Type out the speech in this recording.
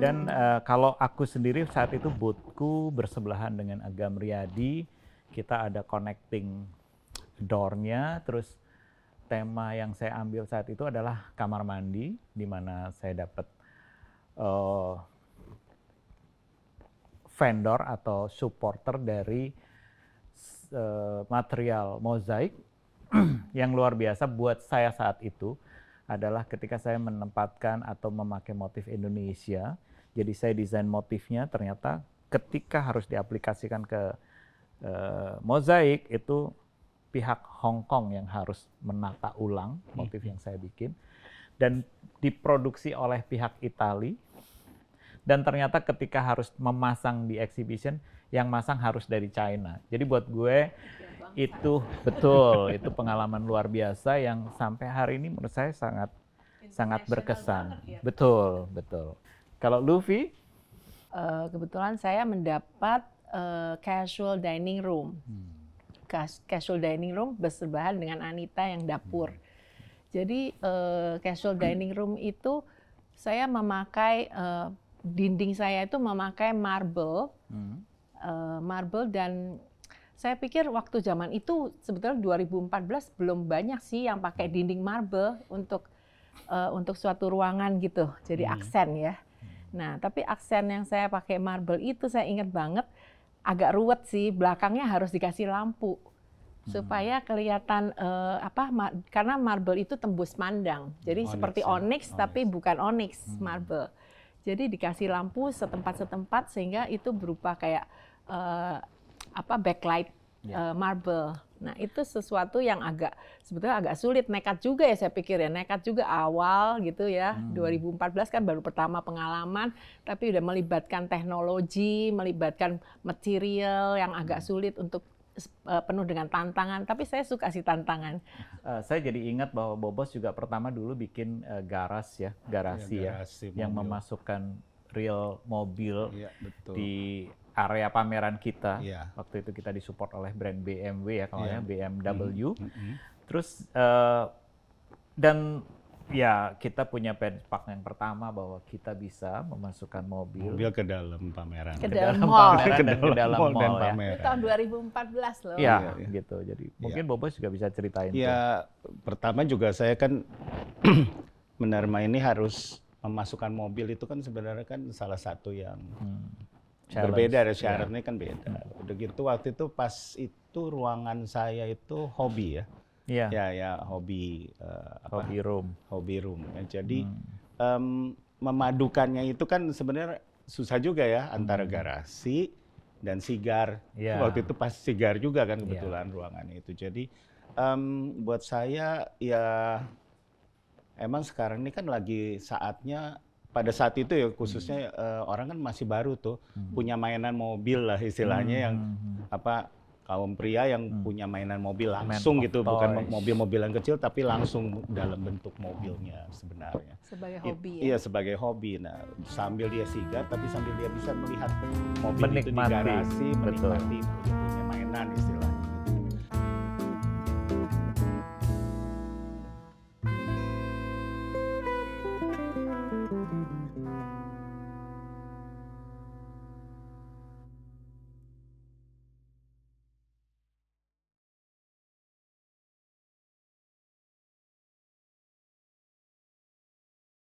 Dan kalau aku sendiri saat itu boothku bersebelahan dengan Agam Riyadi, kita ada connecting door-nya, terus tema yang saya ambil saat itu adalah kamar mandi, di mana saya dapat vendor atau supporter dari material mozaik yang luar biasa buat saya saat itu adalah ketika saya menempatkan atau memakai motif Indonesia. Jadi saya desain motifnya, ternyata ketika harus diaplikasikan ke mozaik itu pihak Hong Kong yang harus menata ulang motif yang saya bikin dan diproduksi oleh pihak Itali. Dan ternyata ketika harus memasang di exhibition, yang masang harus dari China. Jadi buat gue itu betul, itu pengalaman luar biasa yang sampai hari ini menurut saya sangat berkesan. Ya. Betul, betul. Kalau Luffy? Kebetulan saya mendapat casual dining room. Casual dining room bersebelahan dengan Anita yang dapur. Jadi casual dining room itu saya memakai dinding saya itu memakai marble, marble dan saya pikir waktu zaman itu sebetulnya 2014 belum banyak sih yang pakai dinding marble untuk suatu ruangan gitu, jadi aksen ya. Nah tapi aksen yang saya pakai marble itu saya ingat banget agak ruwet sih, belakangnya harus dikasih lampu supaya kelihatan karena marble itu tembus pandang, jadi onyx, seperti onyx tapi bukan onyx marble. Jadi dikasih lampu setempat-setempat sehingga itu berupa kayak backlight marble. Nah itu sesuatu yang sebetulnya agak sulit, nekat juga ya saya pikir ya, nekat juga awal gitu ya. 2014 kan baru pertama pengalaman, tapi udah melibatkan teknologi, melibatkan material yang agak sulit untuk penuh dengan tantangan, tapi saya suka sih tantangan. Saya jadi ingat bahwa Bobos juga pertama dulu bikin garasi yang memasukkan real mobil di area pameran kita. Waktu itu kita disupport oleh brand BMW ya, kalau BMW. Terus dan ya kita punya benchmark yang pertama bahwa kita bisa memasukkan mobil ke dalam pameran. Ke dalam mall. Dan ke dalam mall ya. Itu tahun 2014 loh. Iya, gitu. Jadi mungkin Bobos juga bisa ceritain. Ya, pertama juga saya kan menerima ini harus memasukkan mobil itu kan sebenarnya kan salah satu yang berbeda, ada syaratnya kan beda. Udah gitu waktu itu pas itu ruangan saya itu hobi ya. Ya hobi room. Jadi memadukannya itu kan sebenarnya susah juga ya antara garasi dan sigar. Waktu itu pas sigar juga kan kebetulan ruangannya itu. Jadi buat saya ya emang sekarang ini kan lagi saatnya, pada saat itu ya khususnya orang kan masih baru tuh punya mainan mobil lah istilahnya yang kaum pria yang punya mainan mobil langsung gitu, bukan mobil-mobilan kecil tapi langsung dalam bentuk mobilnya sebenarnya. Sebagai hobi ya? Iya, sebagai hobi. Nah, sambil dia sigar tapi sambil dia bisa melihat mobil itu di garasi, menikmati punya mainan istilahnya.